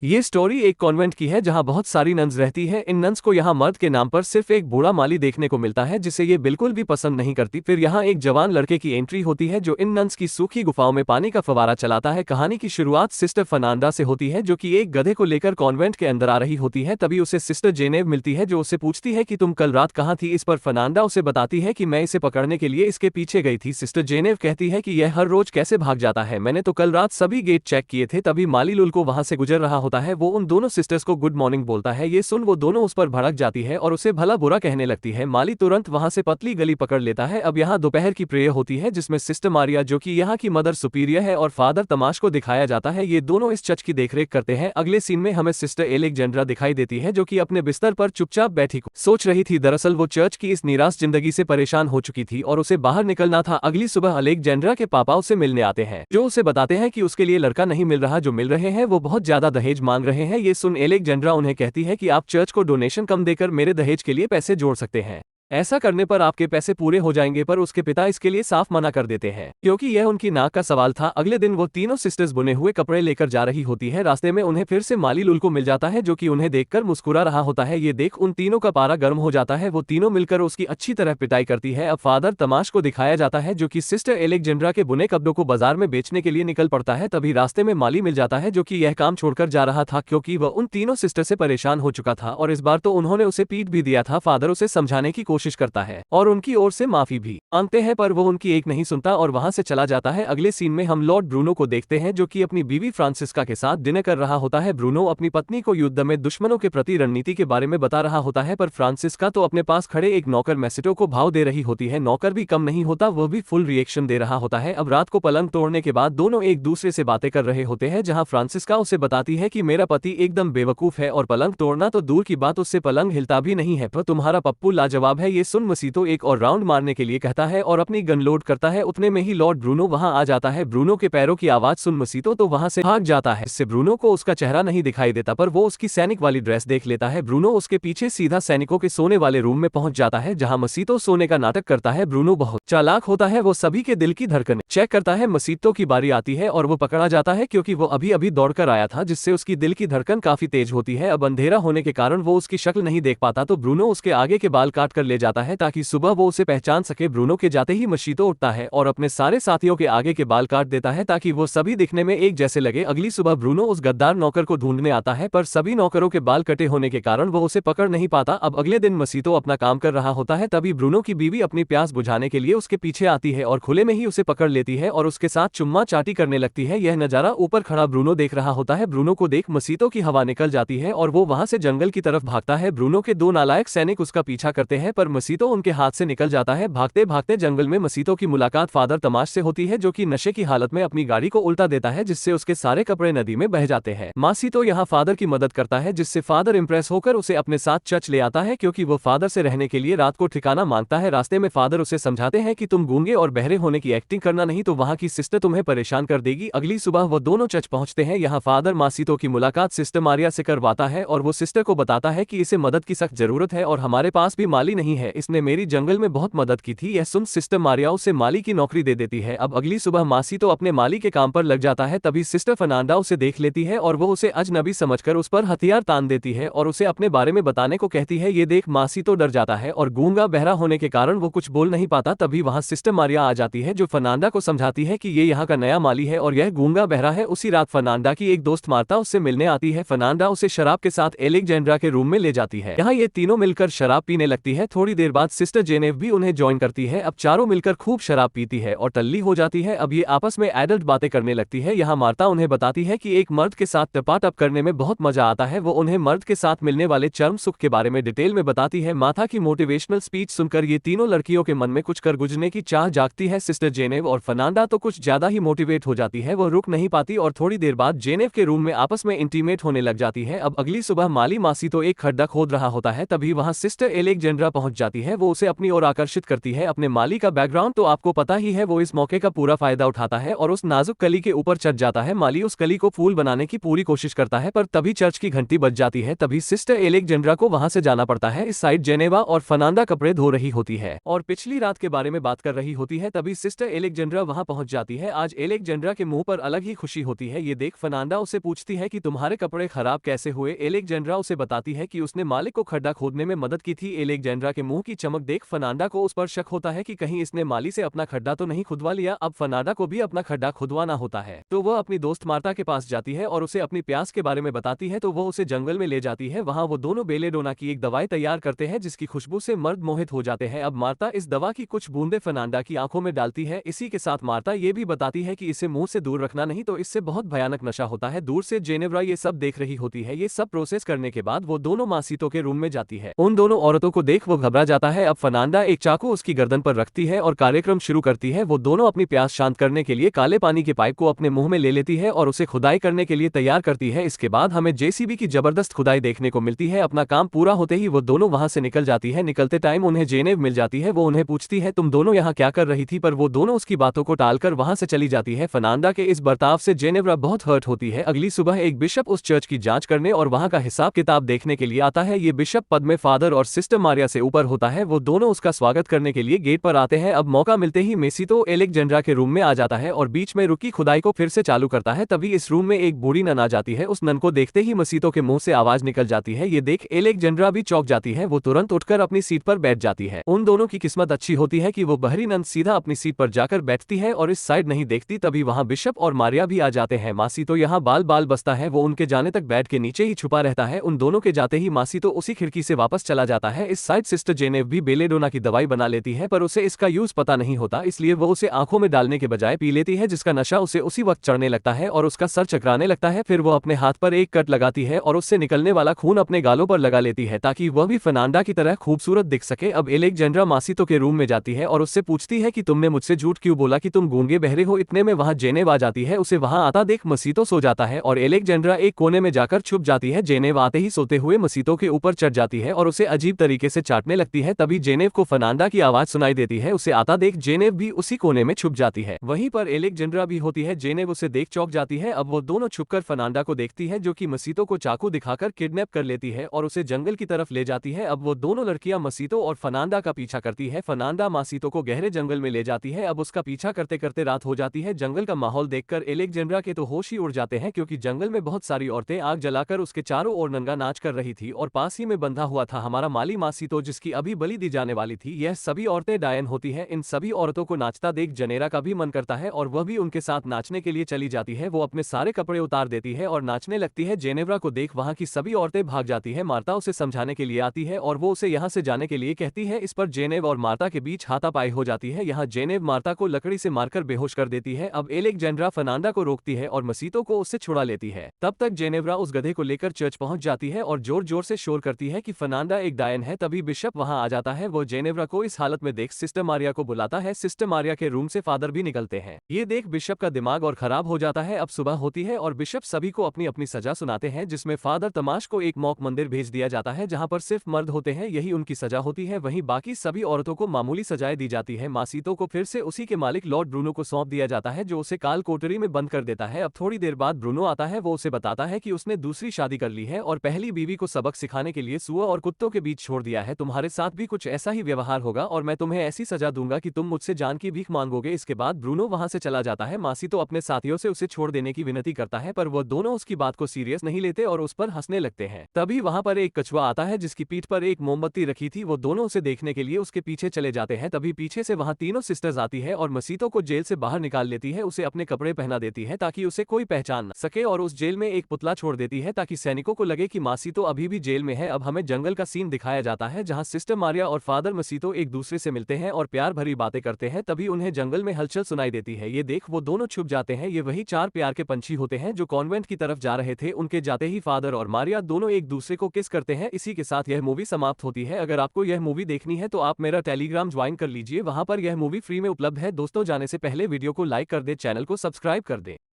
ये स्टोरी एक कॉन्वेंट की है जहां बहुत सारी नन्स रहती है। इन नन्स को यहाँ मर्द के नाम पर सिर्फ एक बूढ़ा माली देखने को मिलता है जिसे ये बिल्कुल भी पसंद नहीं करती। फिर यहाँ एक जवान लड़के की एंट्री होती है जो इन नन्स की सूखी गुफाओं में पानी का फवारा चलाता है। कहानी की शुरुआत सिस्टर फर्नांडा से होती है जो कि एक गधे को लेकर कॉन्वेंट के अंदर आ रही होती है। तभी उसे सिस्टर जेनेव मिलती है जो उसे पूछती है कि तुम कल रात कहाँ थी। इस पर फर्नांडा उसे बताती है कि मैं इसे पकड़ने के लिए इसके पीछे गई थी। सिस्टर जेनेव कहती है कि यह हर रोज कैसे भाग जाता है, मैंने तो कल रात सभी गेट चेक किए थे। तभी माली लुल को वहां से गुजर रहा होता है, वो उन दोनों सिस्टर्स को गुड मॉर्निंग बोलता है। ये सुन वो दोनों उस पर भड़क जाती है और उसे भला बुरा कहने लगती है। माली तुरंत वहां से पतली गली पकड़ लेता है। अब यहाँ दोपहर की प्रेयर होती है जिसमें सिस्टर मारिया जो कि यहाँ की मदर सुपीरियर है और फादर तमाश को दिखाया जाता है। ये दोनों इस चर्च की देखरेख करते हैं। अगले सीन में हमें सिस्टर एलेक्जेंड्रा दिखाई देती है जो कि अपने बिस्तर पर चुपचाप बैठी सोच रही थी। दरअसल वो चर्च की इस निराश जिंदगी से परेशान हो चुकी थी और उसे बाहर निकलना था। अगली सुबह अलेक्जेंड्रा के पापा उसे मिलने आते हैं जो उसे बताते हैं कि उसके लिए लड़का नहीं मिल रहा, जो मिल रहे हैं वो बहुत ज्यादा दहेज मांग रहे हैं। ये सुन एलेक्जेंड्रा उन्हें कहती है कि आप चर्च को डोनेशन कम देकर मेरे दहेज के लिए पैसे जोड़ सकते हैं, ऐसा करने पर आपके पैसे पूरे हो जाएंगे। पर उसके पिता इसके लिए साफ मना कर देते हैं क्योंकि यह उनकी नाक का सवाल था। अगले दिन वो तीनों सिस्टर्स बुने हुए कपड़े लेकर जा रही होती है। रास्ते में उन्हें फिर से माली लुल को मिल जाता है जो कि उन्हें देखकर मुस्कुरा रहा होता है। ये देख उन तीनों का पारा गर्म हो जाता है। वो तीनों मिलकर उसकी अच्छी तरह पिटाई करती है। अब फादर तमाश को दिखाया जाता है जो कि सिस्टर एलेक्जेंड्रा के बुने कपड़ों को बाजार में बेचने के लिए निकल पड़ता है। तभी रास्ते में माली मिल जाता है जो कि यह काम छोड़कर जा रहा था क्योंकि वह उन तीनों सिस्टर से परेशान हो चुका था और इस बार तो उन्होंने उसे पीट भी दिया था। फादर उसे समझाने की कोशिश करता है और उनकी ओर से माफी भी मांगते हैं पर वो उनकी एक नहीं सुनता और वहां से चला जाता है। अगले सीन में हम लॉर्ड ब्रूनो को देखते हैं जो कि अपनी बीवी फ्रांसिस्का के साथ डिनर कर रहा होता है। ब्रूनो अपनी पत्नी को युद्ध में दुश्मनों के प्रति रणनीति के बारे में बता रहा होता है पर फ्रांसिस्का तो अपने पास खड़े एक नौकर मैसेटो को भाव दे रही होती है। नौकर भी कम नहीं होता, वह भी फुल रिएक्शन दे रहा होता है। अब रात को पलंग तोड़ने के बाद दोनों एक दूसरे से बातें कर रहे होते हैं जहां फ्रांसिस्का उसे बताती है कि मेरा पति एकदम बेवकूफ है और पलंग तोड़ना तो दूर की बात उससे पलंग हिलता भी नहीं है, पर तुम्हारा पप्पू लाजवाब है। ये सुन मसीतो एक और राउंड मारने के लिए कहता है और अपनी गन लोड करता है। उतने में ही लॉर्ड ब्रूनो वहां आ जाता है। ब्रूनो के पैरों की आवाज सुन मसीतो तो वहां से भाग जाता है। इससे ब्रूनो को उसका चेहरा नहीं दिखाई देता पर वो उसकी सैनिक वाली ड्रेस देख लेता है। ब्रूनो उसके पीछे सीधा सैनिकों के सोने वाले रूम में पहुंच जाता है जहां मसीतो सोने का नाटक करता है। ब्रूनो बहुत चालाक होता है, वो सभी के दिल की धड़कनें चेक करता है। मसीतो की बारी आती है और वो पकड़ा जाता है क्योंकि वो अभी अभी दौड़कर आया था जिससे उसकी दिल की धड़कन काफी तेज होती है। अब अंधेरा होने के कारण वो उसकी शक्ल नहीं देख पाता तो ब्रूनो उसके आगे के बाल काट कर ले जाता है ताकि सुबह वो उसे पहचान सके। ब्रूनो के जाते ही मसीतो उठता है और अपने सारे साथियों के आगे के बाल काट देता है ताकि वो सभी दिखने में एक जैसे लगे। अगली सुबह ब्रूनो उस गद्दार नौकर को ढूंढने आता है पर सभी नौकरों के बाल कटे होने के कारण वो उसे पकड़ नहीं पाता। अब अगले दिन मसीतो अपना काम कर रहा होता है तभी ब्रूनो की बीवी अपनी प्यास बुझाने के लिए उसके पीछे आती है और खुले में ही उसे पकड़ लेती है और उसके साथ चुम्मा चाटी करने लगती है। यह नजारा ऊपर खड़ा ब्रूनो देख रहा होता है। ब्रूनो को देख मसीतो की हवा निकल जाती है और वो वहां से जंगल की तरफ भागता है। ब्रूनो के दो नालायक सैनिक उसका पीछा करते हैं पर मसीतो उनके हाथ से निकल जाता है। भागते भागते जंगल में मसीतो की मुलाकात फादर तमाश से होती है जो कि नशे की हालत में अपनी गाड़ी को उल्टा देता है जिससे उसके सारे कपड़े नदी में बह जाते हैं। मसीतो यहाँ फादर की मदद करता है जिससे फादर इंप्रेस होकर उसे अपने साथ चर्च ले आता है क्योंकि वो फादर से रहने के लिए रात को ठिकाना मांगता है। रास्ते में फादर उसे समझाते हैं कि तुम गूंगे और बहरे होने की एक्टिंग करना नहीं तो वहाँ की सिस्टर तुम्हें परेशान कर देगी। अगली सुबह वो दोनों चर्च पहुंचते हैं। यहाँ फादर मसीतो की मुलाकात सिस्टर मारिया से करवाता है और वो सिस्टर को बताता है कि इसे मदद की सख्त जरूरत है और हमारे पास भी माली नहीं है, इसने मेरी जंगल में बहुत मदद की थी। यह सुन सिस्टर मारिया उसे माली की नौकरी दे देती है। अब अगली सुबह मसीतो अपने माली के काम पर लग जाता है तभी सिस्टर फर्नांडा उसे देख लेती है और वो उसे अजनबी समझकर उस पर हथियार तान देती है और उसे अपने बारे में बताने को कहती है। ये देख मसीतो डर जाता है और गूंगा बहरा होने के कारण वो कुछ बोल नहीं पाता। तभी वहां सिस्टर मारिया आ जाती है जो फर्नांडा को समझाती है कि ये यहाँ का नया माली है और यह गूंगा बहरा है। उसी रात फर्नांडा की एक दोस्त मार्ता उससे मिलने आती है। फर्नांडा उसे शराब के साथ एलेक्जेंड्रा के रूम में ले जाती है। यहाँ ये तीनों मिलकर शराब पीने लगती है। थोड़ी देर बाद सिस्टर जेनेव भी उन्हें ज्वाइन करती है। अब चारों मिलकर खूब शराब पीती है और टल्ली हो जाती है। अब ये आपस में एडल्ट बातें करने लगती है। यहाँ मार्ता उन्हें बताती है कि एक मर्द के साथ टपाटप करने में बहुत मजा आता है। वो उन्हें मर्द के साथ मिलने वाले चर्म सुख के बारे में डिटेल में बताती है। मार्ता की मोटिवेशनल स्पीच सुनकर ये तीनों लड़कियों के मन में कुछ कर गुजरने की चाह जागती है। सिस्टर जेनेव और फर्नांडा तो कुछ ज्यादा ही मोटिवेट हो जाती है, वो रुक नहीं पाती और थोड़ी देर बाद जेनेव के रूम में आपस में इंटीमेट होने लग जाती है। अब अगली सुबह माली मसीतो एक खड्डा खोद रहा होता है तभी वहां सिस्टर एलेक्जेंड्रा पहुंच पहुंच जाती है, वो उसे अपनी ओर आकर्षित करती है। अपने माली का बैकग्राउंड तो आपको पता ही है, वो इस मौके का पूरा फायदा उठाता है और उस नाजुक कली के ऊपर चढ़ जाता है। माली उस कली को फूल बनाने की पूरी कोशिश करता है, पर तभी चर्च की घंटी बज जाती है। तभी सिस्टर एलेक्जेंड्रा को वहां से जाना पड़ता है। इस साइड जेनेवा और फर्नांडा कपड़े धो रही होती है और पिछली रात के बारे में बात कर रही होती है। तभी सिस्टर एलेक्जेंड्रा वहां पहुंच जाती है। आज एलेक्जेंड्रा के मुंह पर अलग ही खुशी होती है। ये देख फर्नांडा उसे पूछती है कि तुम्हारे कपड़े खराब कैसे हुए। एलेक्जेंड्रा उसे बताती है कि उसने मालिक को खड्डा खोदने में मदद की थी। एलेक्जेंड्रा के मुंह की चमक देख फर्नांडा को उस पर शक होता है कि कहीं इसने माली से अपना खड्डा तो नहीं खुदवा लिया। अब फर्नांडा को भी अपना खड्डा खुदवाना होता है, तो वह अपनी दोस्त मार्ता के पास जाती है और उसे अपनी प्यास के बारे में बताती है। तो वह उसे जंगल में ले जाती है। वहां वो दोनों बेलेडोना की एक दवाई तैयार करते हैं जिसकी खुशबू से मर्द मोहित हो जाते हैं। अब मार्ता इस दवा की कुछ बूंदे फर्नांडा की आंखों में डालती है। इसी के साथ मार्ता ये भी बताती है कि इसे मुंह से दूर रखना, नहीं तो इससे बहुत भयानक नशा होता है। दूर से जेनेवरा ये सब देख रही होती है। ये सब प्रोसेस करने के बाद वो दोनों मासीतो के रूम में जाती है। उन दोनों औरतों को देख वो घबरा जाता है। अब फर्नांडा एक चाकू उसकी गर्दन पर रखती है और कार्यक्रम शुरू करती है। वो दोनों अपनी प्यास शांत करने के लिए काले पानी के पाइप को अपने मुंह में ले लेती है और उसे खुदाई करने के लिए तैयार करती है। इसके बाद हमें जेसीबी की जबरदस्त खुदाई देखने को मिलती है। अपना काम पूरा होते ही वो दोनों वहां से निकल जाती है। निकलते टाइम उन्हें जेनेव मिल जाती है। वो उन्हें पूछती है तुम दोनों यहाँ क्या कर रही थी, पर वो दोनों उसकी बातों को टालकर वहां से चली जाती है। फर्नांडा के इस बर्ताव से जेनेवरा बहुत हर्ट होती है। अगली सुबह एक बिशप उस चर्च की जांच करने और वहां का हिसाब किताब देखने के लिए आता है। ये बिशप पद में फादर और सिस्टर मारिया से ऊपर होता है। वो दोनों उसका स्वागत करने के लिए गेट पर आते हैं। अब मौका मिलते ही मेसीतो एलेक्जेंड्रा के रूम में आ जाता है और बीच में रुकी खुदाई को फिर से चालू करता है। तभी इस रूम में एक बूढ़ी नन आ जाती है। उस नन को देखते ही मसीतो के मुंह से आवाज निकल जाती है। ये देख एलेक्जेंड्रा भी चौंक जाती है। वो तुरंत उठकर अपनी सीट पर बैठ जाती है। उन दोनों की किस्मत अच्छी होती है कि वो बहरी नन सीधा अपनी सीट पर जाकर बैठती है और इस साइड नहीं देखती। तभी वहां बिशप और मारिया भी आ जाते हैं। मासीतो यहाँ बाल बाल बसता है। वो उनके जाने तक बेड के नीचे ही छुपा रहता है। उन दोनों के जाते ही मासीतो उसी खिड़की से वापस चला जाता है। इस साइड सिस्टर जेनेव भी बेलेडोना की दवाई बना लेती है, पर उसे इसका यूज पता नहीं होता, इसलिए वो उसे आंखों में डालने के बजाय पी लेती है, जिसका नशा उसे उसी वक्त चढ़ने लगता है और उसका सर चकराने लगता है। फिर वो अपने हाथ पर एक कट लगाती है और उससे निकलने वाला खून अपने गालों पर लगा लेती है ताकि वह भी फर्नांडा की तरह खूबसूरत दिख सके। अब एलेक्जेंड्रा मासीतो के रूम में जाती है और उससे पूछती है कि तुमने मुझसे झूठ क्यों बोला कि तुम गूंगे बहरे हो। इतने में वहां जेनेव आ जाती है। उसे वहां आता देख मसीतो सो जाता है और एलेक्जेंड्रा एक कोने में जाकर छुप जाती है। जेनेव आते ही सोते हुए मसीतो के ऊपर चढ़ जाती है और उसे अजीब तरीके से चाटने लगती है। तभी जेनेव को फर्नांडा की आवाज सुनाई देती है। उसे आता देख जेनेव भी उसी कोने में छुप जाती है। वहीं पर एलेक्जेंड्रा भी होती है। जेनेव उसे देख चौंक जाती है। अब वो दोनों छुपकर फर्नांडा को देखती है, जो कि मसीतो को चाकू दिखाकर किडनैप कर लेती है और उसे जंगल की तरफ ले जाती है। अब वो दोनों लड़कियां मसीतो और फर्नांडा का पीछा करती है। फर्नांडा मासीतो को गहरे जंगल में ले जाती है। अब उसका पीछा करते करते रात हो जाती है। जंगल का माहौल देखकर एलेक्जेंड्रा के तो होश ही उड़ जाते हैं, क्योंकि जंगल में बहुत सारी औरतें आग जलाकर उसके चारों ओर नंगा नाच कर रही थी और पास ही में बंधा हुआ था हमारा माली मासीतो, जिसकी अभी बलि दी जाने वाली थी। यह सभी औरतें डायन होती हैं। इन सभी औरतों को नाचता देख जनेरा का भी मन करता है और वह भी उनके साथ नाचने के लिए चली जाती है। वो अपने सारे कपड़े उतार देती है और नाचने लगती है। जेनेवरा को देख वहां की सभी औरतें भाग जाती है। मार्ता उसे समझाने के लिए आती है और वो उसे यहाँ से जाने के लिए कहती है। इस पर जेनेव और मार्ता के बीच हाथापाई हो जाती है। यहाँ जेनेव मार्ता को लकड़ी से मारकर बेहोश कर देती है। अब एलेक्जेंड्रा फर्नांडा को रोकती है और मसीतो को उससे छुड़ा लेती है। तब तक जेनेवरा उस गधे को लेकर चर्च पहुंच जाती है और जोर जोर से शोर करती है कि फर्नांडा एक डायन है। तभी बिशप वहां आ जाता है। वो जेनेवरा को इस हालत में देख सिस्टर मारिया को बुलाता है। सिस्टर मारिया के रूम से फादर भी निकलते हैं। ये देख बिशप का दिमाग और खराब हो जाता है। अब सुबह होती है और बिशप सभी को अपनी अपनी सजा सुनाते हैं, जिसमें फादर तमाश को एक मॉक मंदिर भेज दिया जाता है जहां पर सिर्फ मर्द होते हैं, यही उनकी सजा होती है। वहीं बाकी सभी औरतों को मामूली सजाएं दी जाती है। मासीतो को फिर से उसी के मालिक लॉर्ड ब्रूनो को सौंप दिया जाता है, जो उसे काल कोठरी में बंद कर देता है। अब थोड़ी देर बाद ब्रूनो आता है। वो उसे बताता है कि उसने दूसरी शादी कर ली है और पहली बीवी को सबक सिखाने के लिए सुअर और कुत्तों के बीच छोड़ दिया है। तुम्हारे साथ भी कुछ ऐसा ही व्यवहार होगा और मैं तुम्हें ऐसी सजा दूंगा कि तुम मुझसे जान की भीख मांगोगे। इसके बाद ब्रूनो वहां से चला जाता है। मासीतो अपने साथियों से उसे छोड़ देने की विनती करता है, पर वो दोनों उसकी बात को सीरियस नहीं लेते और उस पर हंसने लगते हैं। तभी वहां पर एक कछुआ आता है जिसकी पीठ पर एक मोमबत्ती रखी थी। वो दोनों उसे देखने के लिए उसके पीछे चले जाते हैं। तभी पीछे से वहां तीनों सिस्टर्स आती है और मसीतो को जेल से बाहर निकाल लेती है। उसे अपने कपड़े पहना देती है ताकि उसे कोई पहचान न सके और उस जेल में एक पुतला छोड़ देती है ताकि सैनिकों को लगे कि मासीतो अभी भी जेल में है। अब हमें जंगल का सीन दिखाया जाता है जहां सिस्टर मारिया और फादर मसीतो एक दूसरे से मिलते हैं और प्यार भरी बातें करते हैं। तभी उन्हें जंगल में हलचल सुनाई देती है। ये देख वो दोनों छुप जाते हैं। ये वही चार प्यार के पंछी होते हैं जो कॉन्वेंट की तरफ जा रहे थे। उनके जाते ही फादर और मारिया दोनों एक दूसरे को किस करते हैं। इसी के साथ यह मूवी समाप्त होती है। अगर आपको यह मूवी देखनी है तो आप मेरा टेलीग्राम ज्वाइन कर लीजिए, वहां पर यह मूवी फ्री में उपलब्ध है। दोस्तों, जाने से पहले वीडियो को लाइक कर दे, चैनल को सब्सक्राइब कर दे।